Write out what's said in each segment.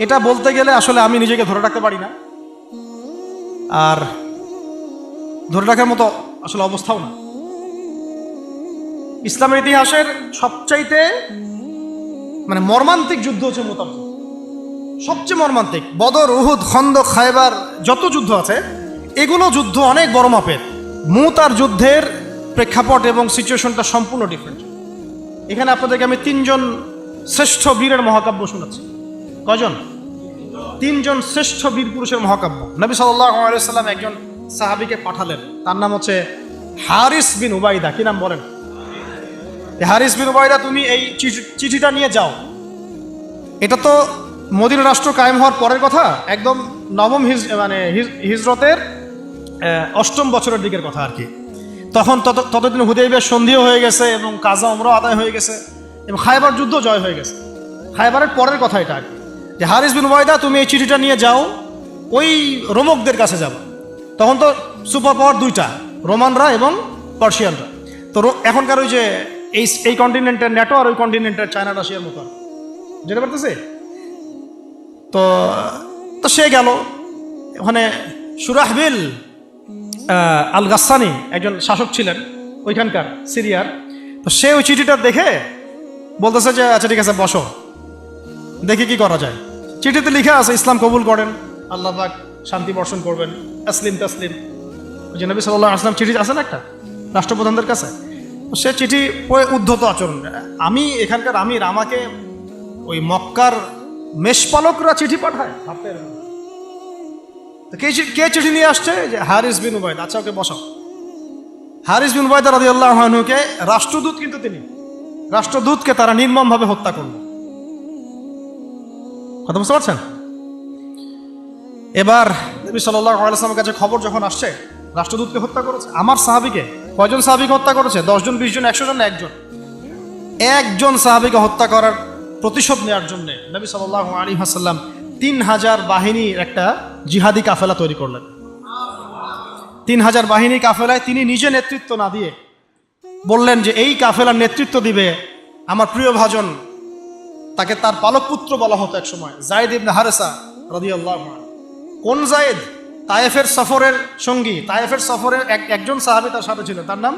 এটা বলতে গেলে আসলে আমি নিজেকে ধরে রাখতে পারি না, আর ধরে রাখার মতো আসলে অবস্থাও না। ইসলামের ইতিহাসের সবচাইতে মর্মান্তিক যুদ্ধ হচ্ছে মুতার যুদ্ধ, সবচেয়ে মর্মান্তিক। বদর, উহুদ, খন্দক, খায়বার যত যুদ্ধ আছে এগুলো যুদ্ধ অনেক বড় মাপের। মুতার যুদ্ধের প্রেক্ষাপট এবং সিচুয়েশনটা সম্পূর্ণ ডিফারেন্ট। এখানে আপনাদেরকে আমি 3 জন শ্রেষ্ঠ বীরের মহাকাব্য শোনাচ্ছি। কয়জন? 3 জন শ্রেষ্ঠ বীর পুরুষের মহাকাব্য। নবী সাল্লাল্লাহু আলাইহি সাল্লাম একজন সাহাবীকে পাঠালেন, তার নাম হচ্ছে হারিস বিন উবাইদা। কি নাম বলেন? হারিস বিন উবাইদা, তুমি এই চিঠিটা নিয়ে যাও। এটা তো মদিনা রাষ্ট্র কায়েম হওয়ার পরের কথা, একদম নবম হিজরতের 8ম বছরের দিকের কথা আর কি। তখন ততদিন হুদাইবিয়ার সন্ধিও হয়ে গেছে এবং কাজা উমরা আদায় হয়ে গেছে এবং খায়বার যুদ্ধ জয় হয়ে গেছে। খায়বারের পরের কথা এটা আর কি, যে হারিস বিন উবাইদা তুমি এই চিঠিটা নিয়ে যাও, ওই রোমকদের কাছে যাবো। তখন তো সুপার পাওয়ার 2টা, রোমানরা এবং পার্সিয়ানরা। তো এখনকার ওই যে এই কন্টিনেন্টের ন্যাটো আর ওই কন্টিনেন্টের চায়না রাশিয়ার মতো যেতে পারতেছে। তো সে গেল ওখানে। সুরাহবিল আল গাসসানি একজন শাসক ছিলেন ওইখানকার সিরিয়ার। তো সে ওই চিঠিটা দেখে বলতেছে যে আচ্ছা ঠিক আছে, বসো, দেখি কি করা যায়। চিঠিতে লিখা আছে ইসলাম কবুল করেন, আল্লাহ পাক শান্তি বর্ষণ করবেন, আসলিম তাসলিম। যে নবী সাল্লাল্লাহু আলাইহি ওয়াসাল্লাম চিঠি আছে না একটা রাষ্ট্রপ্রধানদের কাছে, সে চিঠি উদ্ধত আচরণ। আমি এখানকার আমির, আমাকে ওই মক্কার মেষপালকরা চিঠি পাঠায়? কে চিঠি নিয়ে আসছে? যে হারিস বিন উবাইদা। আচ্ছা, ওকে বসাও। হারিস বিন উবাইদা রাদিয়াল্লাহু আনহুকে, রাষ্ট্রদূত কিন্তু তিনি, রাষ্ট্রদূতকে তারা নির্মমভাবে হত্যা করল। কথা বুঝতে পারছেন? এবার নবী সাল্লাল্লাহু আলাইহি ওয়াসাল্লামের কাছে খবর যখন আসছে রাষ্ট্রদূতকে হত্যা করেছে। আমার সাহাবীকে, কয়জন সাহাবীকে হত্যা করেছে? 10 জন, 20 জন, 100 জন না একজন সাহাবীকে হত্যা করার প্রতিশোধ নেওয়ার জন্য নবী সাল্লাল্লাহু আলাইহি ওয়াসাল্লাম 3000 বাহিনীর একটা জিহাদি কাফেলা তৈরি করলেন। 3000 বাহিনী কাফেলায় তিনি নিজে নেতৃত্ব না দিয়ে বললেন যে এই কাফেলার নেতৃত্ব দিবে আমার প্রিয় ভাজন, তাকে তার পালক পুত্র বলা হতো এক সময়, যায়েদ ইবনে হারেসা রাদিয়াল্লাহু আনহু। কোন যায়েদ? তায়েফের সফরের সঙ্গী, তায়েফের সফরের একজন সাহাবী তার সাথে ছিল, তার নাম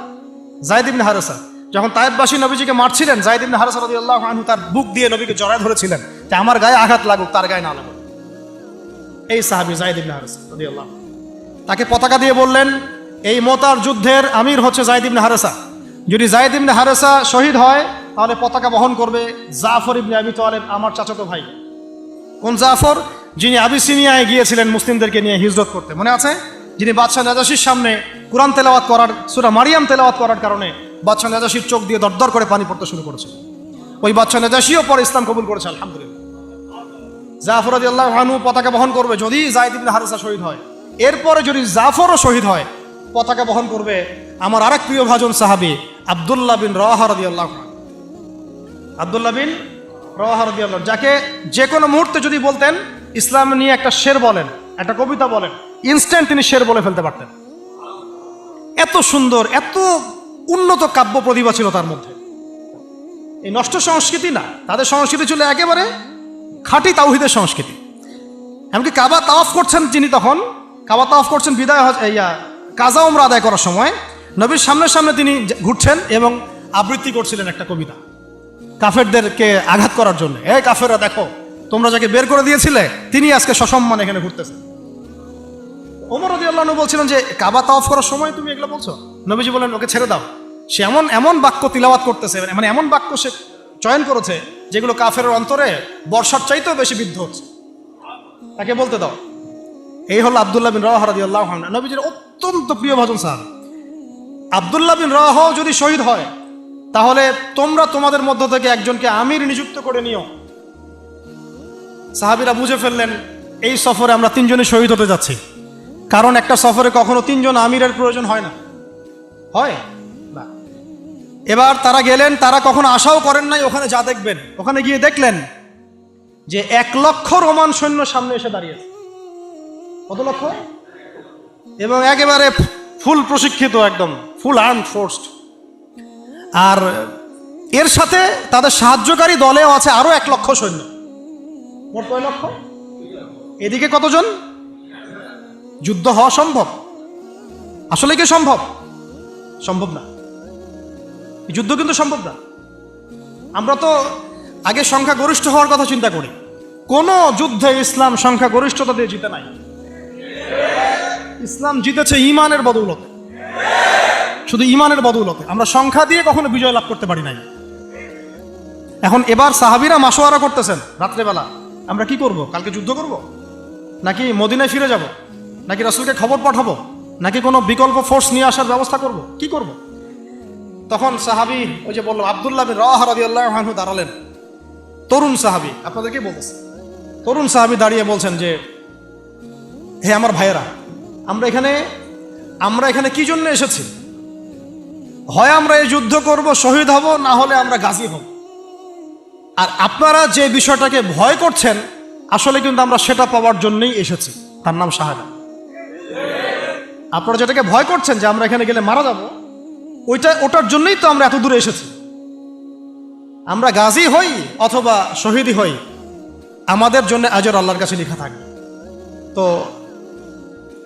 যায়েদ ইবনে হারেসা। যখন তায়েফবাসী নবীজিকে মারছিলেন, যায়েদ ইবনে হারেসা রাদিয়াল্লাহু আনহু তার বুক দিয়ে নবীকে জড়ায় ধরেছিলেন যে আমার গায়ে আঘাত লাগুক, তার গায়ে না লাগুক। এই সাহাবী যায়েদ ইবনে হারেসা রাদিয়াল্লাহু আনহু, তাকে পতাকা দিয়ে বললেন এই মোতার যুদ্ধের আমির হচ্ছে যায়েদ ইবনে হারেসা। যদি যায়েদ ইবনে হারেসা শহীদ হয় তাহলে পতাকা বহন করবে জাফর ইবনে আবি তালেব, আমার চাচাতো ভাই। কোন জাফর? যিনি আবিসিনিয়ায় গিয়েছিলেন মুসলিমদেরকে নিয়ে হিজরত করতে, মনে আছে? যিনি বাদশাহ নাজাশির সামনে কুরআন তেলাওয়াত করার, সূরা মারিয়াম তেলাওয়াত করার কারণে বাদশাহ নাজাশির চোখ দিয়ে দরদর করে পানি পড়তে শুরু করেছে। ওই বাদশাহ নাজাশিও পরে ইসলাম কবুল করেছে, আলহামদুলিল্লাহ। জাফর রাদিয়াল্লাহু আনহু পতাকা বহন করবে যদি যায়েদ ইবনে হারেসা শহীদ হয়। এরপরে যদি জাফরও শহীদ হয়, পতাকা বহন করবে আমার আরেক প্রিয় ভাজন সাহাবী আব্দুল্লাহ বিন রাওয়াহা রাদিয়াল্লাহু আনহু। আব্দুল্লাহ বিন রাওয়াহা রাদিয়াল্লাহু, যাকে যে কোনো মুহূর্তে যদি বলতেন ইসলাম নিয়ে একটা শের বলেন, একটা কবিতা বলেন, ইনস্ট্যান্ট তিনি শের বলে ফেলতে পারতেন। এত সুন্দর, এত উন্নত কাব্য প্রতিভা ছিল তার মধ্যে। এই নষ্ট সংস্কৃতি না, তাদের সংস্কৃতি ছিল একেবারে খাঁটি তাওহীদের সংস্কৃতি। এমনকি কাবা তাওয়াফ করছেন তিনি, তখন কাবা তাওয়াফ করছেন বিদায় কাজা উমরা আদায় করার সময় নবীর সামনে সামনে তিনি ঘুরছেন এবং আবৃত্তি করছিলেন একটা কবিতা কাফেরদেরকে আঘাত করার জন্য। এই কাফেররা দেখো, তোমরা যাকে বের করে দিয়েছিলে তিনি আজকে সসম্মানে এখানে ঘুরতেছেন। ওমর রাদিয়াল্লাহু আনহু বলছিলেন যে কাবা তাওয়াফ করার সময় তুমি এগুলো বলছো? নবীজি বলেন ওকে ছেড়ে দাও, সে এমন বাক্য তিলাওয়াত করতেছে, এমন বাক্য সে চয়ন করেছে যেগুলো কাফেরের অন্তরে বর্ষার চাইতেও বেশি বিদ্ধ হচ্ছে, তাকে বলতে দাও। এই হলো আব্দুল্লাহ বিন রাওয়াহা রাদিয়াল্লাহু আনহু, নবীজির অত্যন্ত প্রিয় ভাজন সাহাবী। আব্দুল্লাহ বিন রাওয়াহা যদি শহীদ হয় তাহলে তোমরা তোমাদের মধ্য থেকে একজনকে আমির নিযুক্ত করে নিও। সাহাবীরা বুঝে ফেললেন এই সফরে আমরা 3 জনই শহীদ হতে যাচ্ছি, কারণ একটা সফরে কখনো 3 জন আমিরের প্রয়োজন হয় না, হয় না। এবার তারা গেলেন, তারা কখনো আশাও করেন নাই ওখানে যা দেখবেন। ওখানে গিয়ে দেখলেন যে 1 লক্ষ রোমান সৈন্য সামনে এসে দাঁড়িয়েছে। কত লক্ষ? এবং একেবারে ফুল প্রশিক্ষিত, একদম ফুল আর্মড ফোর্সড। আর এর সাথে তাদের সাহায্যকারী দলেও আছে আরো 1 লক্ষ সৈন্য। মোট কয় লক্ষ? এদিকে কতজন? যুদ্ধ হওয়া সম্ভব? আসলে কি সম্ভব? সম্ভব না। যুদ্ধ কিন্তু সম্ভব না। আমরা তো আগে সংখ্যা গরিষ্ঠ হওয়ার কথা চিন্তা করি। কোন যুদ্ধে ইসলাম সংখ্যা গরিষ্ঠতা দিয়ে জিতে নাই। ইসলাম জিতেছে ঈমানের বদৌলতে, শুধু ঈমানের বদৌলতে। আমরা সংখ্যা দিয়ে কখনো বিজয় লাভ করতে পারি নাই। এখন এবার সাহাবীরা মাশওয়ারা করতেছেন রাত্রেবেলা, আমরা কি করব? কালকে যুদ্ধ করব, নাকি মদিনায় ফিরে যাব, নাকি রাসূলকে খবর পাঠাবো, নাকি কোনো বিকল্প ফোর্স নিয়ে আসার ব্যবস্থা করব, কি করব? তখন সাহাবী, ওই যে বললাম আব্দুল্লাহ বিন রাওয়াহা রাদিয়াল্লাহু আনহু দাঁড়ালেন। তরুণ সাহাবী, আপনাদেরকে বলতেছে, তরুণ সাহাবী দাঁড়িয়ে বলছেন যে, হে আমার ভাইয়েরা, আমরা এখানে কি জন্য এসেছি? হয় আমরা এই যুদ্ধ করব, শহীদ হব, না হলে আমরা গাজী হব। আর আপনারা যে বিষয়টাকে ভয় করছেন, আসলে কিন্তু আমরা সেটা পাওয়ার জন্যই এসেছি, তার নাম শাহাদাত। আপনারা যেটাকে ভয় করছেন যে আমরা এখানে গেলে মারা যাব, ওটার জন্যই তো আমরা এত দূরে এসেছি। আমরা গাজী হই অথবা শহীদই হই, আমাদের জন্য আজর আল্লাহর কাছে লেখা থাকবে। তো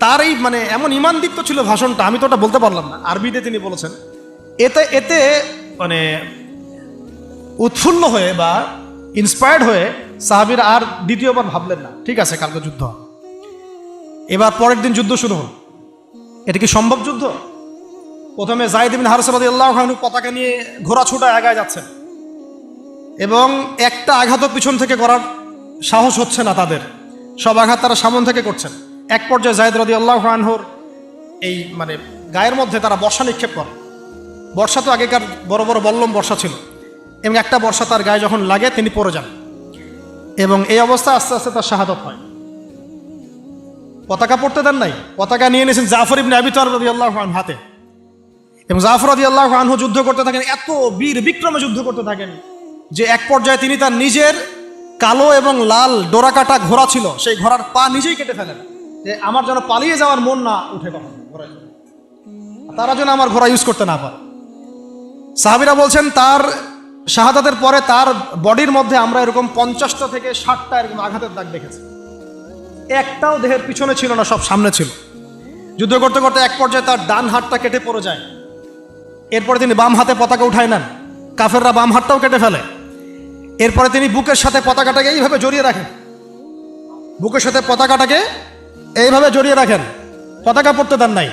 তার এই মানে এমন ঈমানদীপ্ত ছিল ভাষণটা, আমি তো ওটা বলতে পারলাম না, আরবিতে তিনি বলেছেন। এতে মানে উৎফুল্ল হয়ে বা ইন্সপায়ার্ড হয়ে সাহাবীরা আর দ্বিতীয়বার ভাবলেন না, ঠিক আছে কালকে যুদ্ধ। এবার পরের দিন যুদ্ধ শুরু হল। এটা কি সম্ভব যুদ্ধ? প্রথমে যায়েদ ইবনে হারেসা রাদিয়াল্লাহু আনহু পতাকা নিয়ে ঘোড়া ছুটা আগায় যাচ্ছেন, এবং একটা আঘাতও পিছন থেকে করার সাহস হচ্ছে না তাদের, সব আঘাত তারা সামন থেকে করছেন। এক পর্যায়ে যায়েদ রাদিয়াল্লাহু আনহুর এই মানে গায়ের মধ্যে তারা বর্ষা নিক্ষেপ করে। বর্ষা তো আগেকার বড় বড় বল্লম বর্ষা ছিল, এবং একটা বর্ষা তার গায়ে যখন লাগে তিনি পড়ে যান, এবং এই অবস্থায় আস্তে আস্তে তার শাহাদাত হয়। পতাকা পড়তে দেন নাই, পতাকা নিয়ে নিয়েছেন জাফর ইবনে আবি তালিব রাদিয়াল্লাহু আনহু হাতে, এবং জাফর রাদিয়াল্লাহু আনহু যুদ্ধ করতে থাকেন, এত বীর বিক্রমে যুদ্ধ করতে থাকেন যে এক পর্যায়ে তিনি তার নিজের কালো এবং লাল ডোরাকাটা ঘোড়া ছিল, সেই ঘোড়ার পা নিজেই কেটে ফেলেন, যে আমার যেন পালিয়ে যাওয়ার মন না উঠে, কখন ঘোড়ায় তারা যেন আমার ঘোড়া ইউজ করতে না পারে। সাহাবীরা বলছেন তার শাহাদাতের পরে তার বডির মধ্যে আমরা এরকম 50টা থেকে 60টা এরকম আঘাতের দাগ দেখেছি। একটাও দেহের পিছনে ছিল না, সব সামনে ছিল। যুদ্ধ করতে করতে এক পর্যায়ে তার ডান হাতটা কেটে পড়ে যায়। এরপরে তিনি বাম হাতে পতাকা উঠায় নেন, কাফেররা বাম হাতটাও কেটে ফেলে। এরপরে তিনি বুকের সাথে পতাকাটাকে এইভাবে জড়িয়ে রাখেন, বুকের সাথে পতাকাটাকে এইভাবে জড়িয়ে রাখেন, পতাকা পড়তে দেন নাই।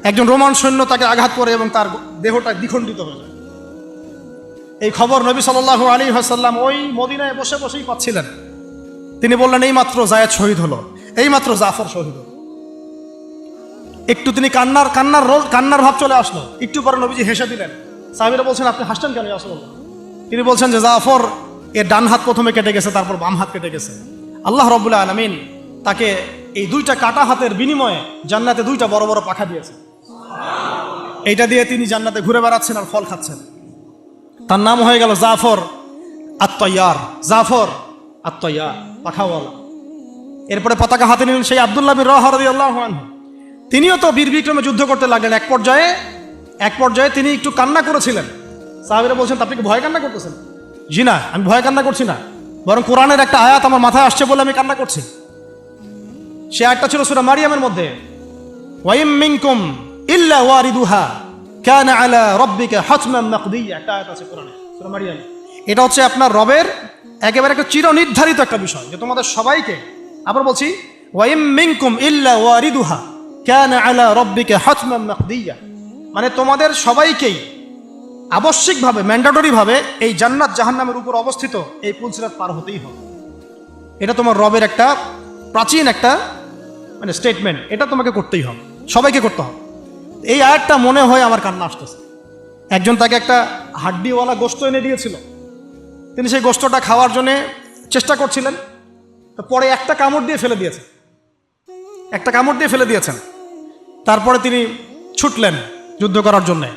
একজন রোমান সৈন্য তাকে আঘাত করে এবং তার দেহটা দ্বিখণ্ডিত হয়ে যায়। এই খবর নবী সাল্লাল্লাহু আলাইহি ওয়াসাল্লাম ওই মদিনায় বসে বসেই পাচ্ছিলেন। তিনি বললেন, এই মাত্র যায়েদ শহীদ হলো, এই মাত্র জাফর শহীদ হলো। একটু তিনি কান্নার ভাব চলে আসলো। একটু পরে নবীজি হেসে দিলেন। সাহাবীরা বলছেন, আপনি হাসছেন কেন ইয়া রাসূলুল্লাহ? তিনি বলছেন যে জাফর এর ডান হাত প্রথমে কেটে গেছে, তারপর বাম হাত কেটে গেছে। আল্লাহ রাব্বুল আলামিন তাকে এই দুইটা কাটা হাতের বিনিময়ে জান্নাতে দুইটা বড় বড় পাখা দিয়েছে। এইটা দিয়ে তিনি জান্নাতে ঘুরে বেড়াচ্ছেন আর ফল খাচ্ছেন। তার নাম হয়ে গেল জাফর আত-তাইয়ার, জাফর আত-তাইয়ার, পাখাওয়ালা। এরপরে পতাকা হাতে নিলেন সেই আব্দুল্লাহ বিন রাওয়াহা রাদিয়াল্লাহু আনহু। তিনিও তো বীর বিক্রমে যুদ্ধ করতে লাগলেন। এক পর্যায়ে তিনি একটু কান্না করেছিলেন। সাহাবীরা বলছেন, আপনি কি ভয় কান্না করতেছেন? জি না, আমি ভয় কান্না করছি না, বরং কোরআনের একটা আয়াত আমার মাথায় আসছে বলে আমি কান্না করছি। সে আয়াতটা ছিল সূরা মারিয়ামের মধ্যে, ওয়াইম মিনকুম ইল্লা ওয়ারিদুহা কানা আলা রাব্বিকা হাতমান মাকদিয়া, একটা আয়াত আছে কোরআনে সূরা মারিয়াম। এটা হচ্ছে আপনার রবের একেবারে একটা চিরনির্ধারিত একটা বিষয়, যে তোমাদের সবাইকে, আবার বলছি, ওয়াইম মিনকুম ইল্লা ওয়ারিদুহা কানা আলা রাব্বিকা হাতমান মাকদিয়া, মানে তোমাদের সবাইকেই আবশ্যিকভাবে, ম্যান্ডেটরিভাবে এই জান্নাত জাহান্নামের উপর অবস্থিত এই পুলসিরাত পার হতেই হবে। এটা তোমার রবের একটা প্রাচীন একটা মানে স্টেটমেন্ট, এটা তোমাকে করতেই হবে, সবাইকে করতে হবে। এই আয়াতটা মনে হয় আমার কান্না আসতেছে। একজন তাকে একটা হাড্ডিওয়ালা গোশত এনে দিয়েছিল, তিনি সেই গোশতটা খাওয়ার জন্য চেষ্টা করছিলেন, তো পরে একটা কামড় দিয়ে ফেলে দিয়েছেন। তারপরে তিনি ছুটলেন যুদ্ধ করার জন্যে,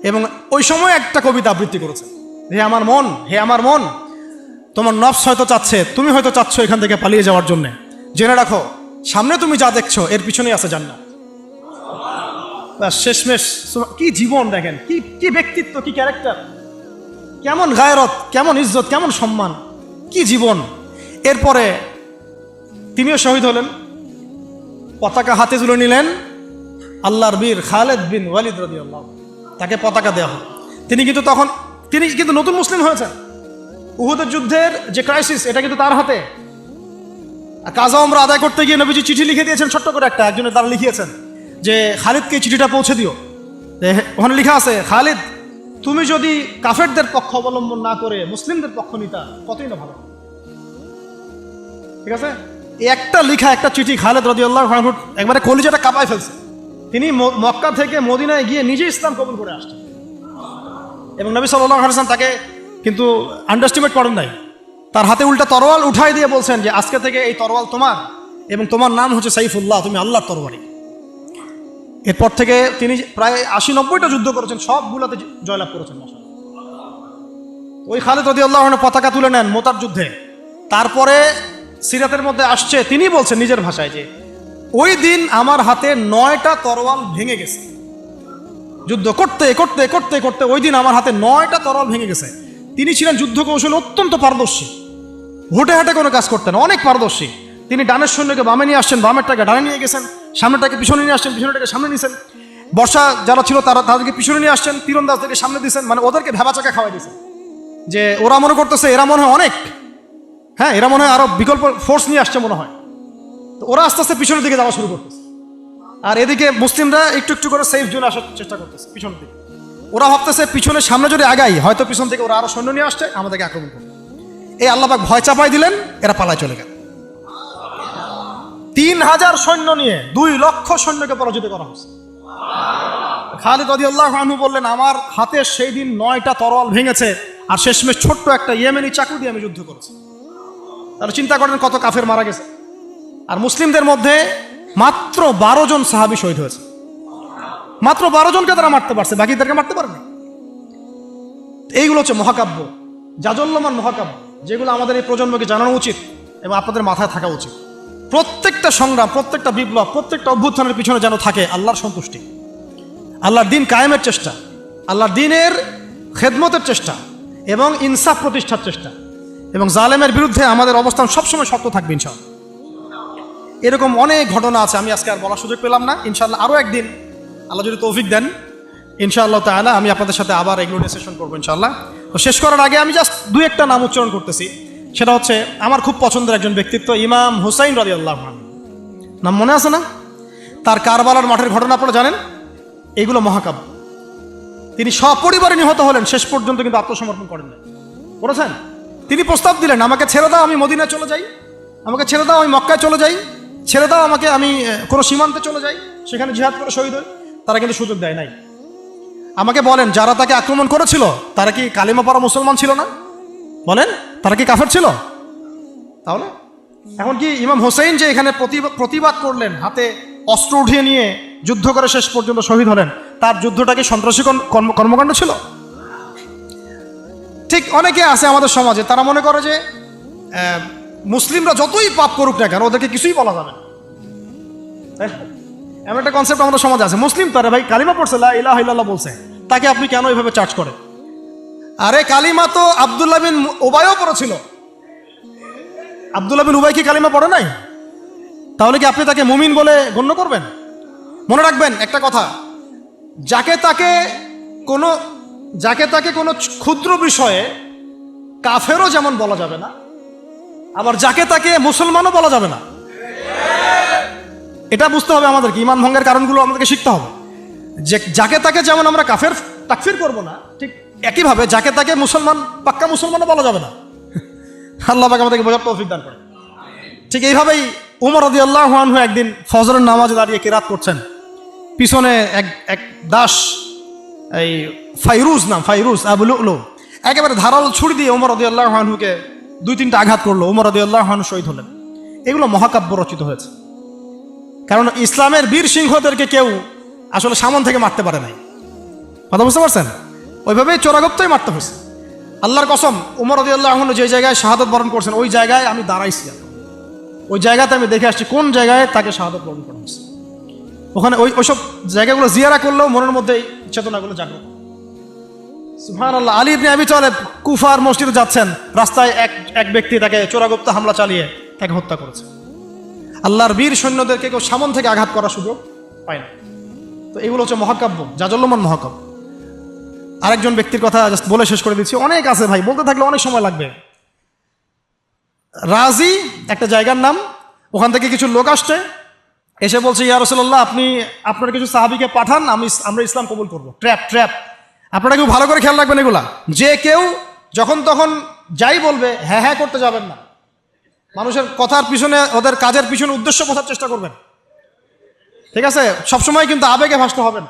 এবং ওই সময় একটা কবিতা আবৃত্তি করেছেন, হে আমার মন, তোমার নফস হয়তো চাচ্ছে, তুমি হয়তো চাচ্ছ এখান থেকে পালিয়ে যাওয়ার জন্যে, জেনে রাখো সামনে তুমি যা দেখছো এর পিছনেই আছে জান্নাত। শেষমেশ কি জীবন দেখেন, কি ব্যক্তিত্ব, কি ক্যারেক্টার, কেমন গায়রত, কেমন ইজ্জত, কেমন সম্মান, কি জীবন। এরপরে তিনিও শহীদ হলেন। পতাকা হাতে তুলে নিলেন আল্লাহর বীর খালেদ বিন ওয়ালিদ রাদিয়াল্লাহু আনহু, তাকে পতাকা দেওয়া হলো। তিনি কিন্তু নতুন মুসলিম হয়েছেন। উহুদের যুদ্ধের যে ক্রাইসিস, এটা কিন্তু তার হাতে। কাজা ওমরা আদায় করতে গিয়ে নবীজি চিঠি লিখে দিয়েছেন, ছোট্ট করে একজনের দ্বারা লিখিয়েছেন যে খালিদকে চিঠিটা পৌঁছে দিও। ওখানে লেখা আছে, খালিদ তুমি যদি কাফেরদের পক্ষ অবলম্বন না করে মুসলিমদের পক্ষ নিতা কতই না ভালো। ঠিক আছে, একটা লেখা একটা চিঠি খালিদ রাদিয়াল্লাহু আনহু একবারে কলিজাটা কাঁপায় ফেলছে। তিনি মক্কা থেকে মদিনায় গিয়ে নিজে ইসলাম কবুল করে আসছেন, এবং নবী সাল্লাল্লাহু আলাইহি ওয়াসাল্লাম তাকে কিন্তু আন্ডারস্টিমেট করেন নাই। তার হাতে উল্টা তরোয়াল উঠাই দিয়ে বলছেন যে আজকে থেকে এই তরোয়াল তোমার, এবং তোমার নাম হচ্ছে সাইফুল্লাহ, তুমি আল্লাহর তরবারি। এরপর থেকে তিনি প্রায় 80-90টা যুদ্ধ করেছেন, সবগুলোতে জয়লাভ করেছেন। ওই খালিদ রাদিয়াল্লাহু আনহু পতাকা তুলে নেন মোতার যুদ্ধে। তারপরে সিরাতের মধ্যে আসছে, তিনি বলছেন নিজের ভাষায় যে ওই দিন আমার হাতে 9টা তরোয়াল ভেঙে গেছে। যুদ্ধ করতে করতে করতে করতে ওই দিন আমার হাতে 9টা তরোয়াল ভেঙে গেছে। তিনি ছিলেন যুদ্ধ কৌশলে অত্যন্ত পারদর্শী, হুটে হাটে কোনো কাজ করতেন, অনেক পারদর্শী। তিনি ডানের সৈন্যকে বামে নিয়ে আসছেন, বামেরটাকে ডানে নিয়ে গেছেন, সামনেটাকে পিছনে নিয়ে আসছেন, পিছনেটাকে সামনে নিয়েছেন। বর্ষা যারা ছিল তাদেরকে পিছনে নিয়ে আসছেন, তীরন্দাজদেরকে সামনে দিয়েছেন, মানে ওদেরকে ভেবাচাকা খাওয়াই দিয়েছেন যে ওরা মনে করতেছে এরা মনে হয় অনেক, হ্যাঁ এরা মনে হয় আরো বিকল্প ফোর্স নিয়ে আসছে মনে হয়। তো ওরা আস্তে আস্তে পিছনের দিকে যাওয়া শুরু করতেছে, আর এদিকে মুসলিমরা একটু একটু করে সেফ জোনে আসার চেষ্টা করতেছে পিছনের দিকে। ওরা ভাবতেছে পিছনে সামনে যদি আগাই হয়তো পিছন থেকে ওরা আরো সৈন্য নিয়ে আসছে, আমাদেরকে আক্রমণ করবে। এই আল্লাহ পাক ভয় চাপাই দিলেন, এরা পালায় চলে গেল। 3000 সৈন্য নিয়ে 2 লক্ষ সৈন্যকে পরাজিত করা হয়েছে। খালিদ রাদিয়াল্লাহু আনহু বললেন আমার হাতে সেই দিন 9টা তরোয়াল ভেঙেছে, আর শেষমেশ ছোট্ট একটা ইয়েমেনি চাকু দিয়ে আমি যুদ্ধ করেছি। তাহলে চিন্তা করেন কত কাফের মারা গেছে। আর মুসলিমদের মধ্যে মাত্র 12 জন সাহাবী শহীদ হয়েছে। মাত্র 12 জনকে তারা মারতে পারছে, বাকিদেরকে মারতে পারেনি। এইগুলো হচ্ছে মহাকাব্য, জাজল্যমান মহাকাব্য, যেগুলো আমাদের এই প্রজন্মকে জানানো উচিত এবং আপনাদের মাথায় থাকা উচিত। প্রত্যেকটা সংগ্রাম, প্রত্যেকটা বিপ্লব, প্রত্যেকটা অভ্যুত্থানের পিছনে যেন থাকে আল্লাহর সন্তুষ্টি, আল্লাহর দিন কায়েমের চেষ্টা, আল্লাহর দিনের খেদমতের চেষ্টা এবং ইনসাফ প্রতিষ্ঠার চেষ্টা, এবং জালেমের বিরুদ্ধে আমাদের অবস্থান সবসময় শক্ত থাকবে ইনশাআল্লাহ। এরকম অনেক ঘটনা আছে, আমি আজকে আর বলার সুযোগ পেলাম না। ইনশাআল্লাহ আরও একদিন আল্লাহ যদি তৌফিক দেন ইনশাআল্লাহ তাআলা আমি আপনাদের সাথে আবার এগুলো নিয়ে সেশন করবো ইনশাআল্লাহ। তো শেষ করার আগে আমি জাস্ট 2-1টা নাম উচ্চারণ করতেছি। সেটা হচ্ছে আমার খুব পছন্দের একজন ব্যক্তিত্ব, ইমাম হুসাইন রাদিয়াল্লাহু আনহু। নাম মনে আছে না? তার কারবালার মাঠের ঘটনা আপনারা জানেন। এইগুলো মহাকাব্য। তিনি সপরিবারে নিহত হলেন, শেষ পর্যন্ত কিন্তু আত্মসমর্পণ করেন না, করেছেন। তিনি প্রস্তাব দিলেন আমাকে ছেড়ে দাও, আমি মদিনায় চলে যাই, আমাকে ছেড়ে দাও, আমি মক্কায় চলে যাই, ছেড়ে দাও আমাকে, আমি কোনো সীমান্তে চলে যাই, সেখানে জিহাদ করে শহীদ হই। তারা কিন্তু সুযোগ দেয় নাই। আমাকে বলেন যারা তাকে আক্রমণ করেছিল তারা কি কালিমা পড়া মুসলমান ছিল না? বলেন তারা কি কাফের ছিল? তাহলে এখন কি ইমাম হোসেন যে এখানে প্রতিবাদ করলেন, হাতে অস্ত্র উঠিয়ে নিয়ে যুদ্ধ করে শেষ পর্যন্ত শহীদ হলেন, তার যুদ্ধটা কি সন্ত্রাসী কর্মকাণ্ড ছিল? ঠিক অনেকে আছে আমাদের সমাজে, তারা মনে করে যে মুসলিমরা যতই পাপ করুক না কেন ওদেরকে কিছুই বলা যাবে না। এমন একটা কনসেপ্ট আমাদের সমাজে আছে, মুসলিম তারা ভাই কালিমা পড়ছে, লা ইলাহা ইল্লাল্লাহ বলছে, তাকে আপনি কেন এইভাবে চার্জ করেন? আরে কালিমা তো আব্দুল্লাহ বিন উবাইও পড়েছিল। আব্দুল্লাহ বিন উবাই কি কালিমা পড়ে নাই? তাহলে কি আপনি তাকে মুমিন বলে গণ্য করবেন? মনে রাখবেন একটা কথা, যাকে তাকে কোনো ক্ষুদ্র বিষয়ে কাফেরও যেমন বলা যাবে না, আবার যাকে তাকে মুসলমানও বলা যাবে না। এটা বুঝতে হবে আমাদেরকে, ঈমান ভঙ্গের কারণগুলো আমাদেরকে শিখতে হবে। যে যাকে তাকে যেমন আমরা কাফের তাকফির করবো না, ঠিক একইভাবে যাকে তাকে মুসলমান, পাক্কা মুসলমানও বলা যাবে না। আল্লাহ পাক আমাদেরকে বোঝার তৌফিক দান করে। ঠিক এইভাবেই উমর রাদিয়াল্লাহু আনহু একদিন ফজরের নামাজে দাঁড়িয়ে কিরাত করছেন, পিছনে এক দাস, এই ফাইরুজ আবু লুলু একেবারে ধারালো ছুরি দিয়ে উমর রাদিয়াল্লাহু আনহুকে 2-3টা আঘাত করলো। উমর রাদিয়াল্লাহু আনহু শহীদ হলেন। এগুলো মহাকাব্য রচিত হয়েছে, কারণ ইসলামের বীর সিংহদেরকে কেউ আসলে সামন থেকে মারতে পারে নাই। কথা বুঝতে পারছেন? ওইভাবেই চোরাগপ্তই মারতে হয়েছে। আল্লাহর কসম, উমর রাদিয়াল্লাহু আনহু যে জায়গায় শাহাদত বরণ করছেন ওই জায়গায় আমি দাঁড়াইছি, ওই জায়গাতে আমি দেখে আসছি কোন জায়গায় তাকে শাহাদত বরণ করা হয়েছে। ওখানে ওইসব জায়গাগুলো জিয়ারা করলেও মনের মধ্যে এই চেতনাগুলো জাগ্রত। সুবহানাল্লাহ। আলী ইবনে আবি তালেব কুফার মসজিদে যাচ্ছেন, রাস্তায় এক ব্যক্তি তাকে চোরাগপ্ত হামলা চালিয়ে তাকে হত্যা করেছে। আল্লাহর বীর সৈন্যদেরকে কেউ সামন থেকে আঘাত করার সুযোগ পায় না। তো এগুলো হচ্ছে মহাকাব্য, জাজল্যমান মহাকাব্য। আরেকজন ব্যক্তির কথা জাস্ট বলে শেষ করে দিচ্ছি, অনেক আছে ভাই, বলতে থাকলে অনেক সময় লাগবে। রাজি একটা জায়গার নাম, ওখান থেকে কিছু লোক আসছে, এসে বলছে ইয়া রাসূলুল্লাহ আপনি আপনার কিছু সাহাবীকে পাঠান, আমরা ইসলাম কবুল করবো। ট্র্যাপ ট্র্যাপ, আপনারা কেউ ভালো করে খেয়াল রাখবেন এগুলা, যে কেউ যখন তখন যাই বলবে হ্যাঁ হ্যাঁ করতে যাবেন না। মানুষের কথার পিছনে, ওদের কাজের পিছনে উদ্দেশ্য বোঝার চেষ্টা করবেন, ঠিক আছে? সবসময় কিন্তু আবেগে ভাসতে হবে না।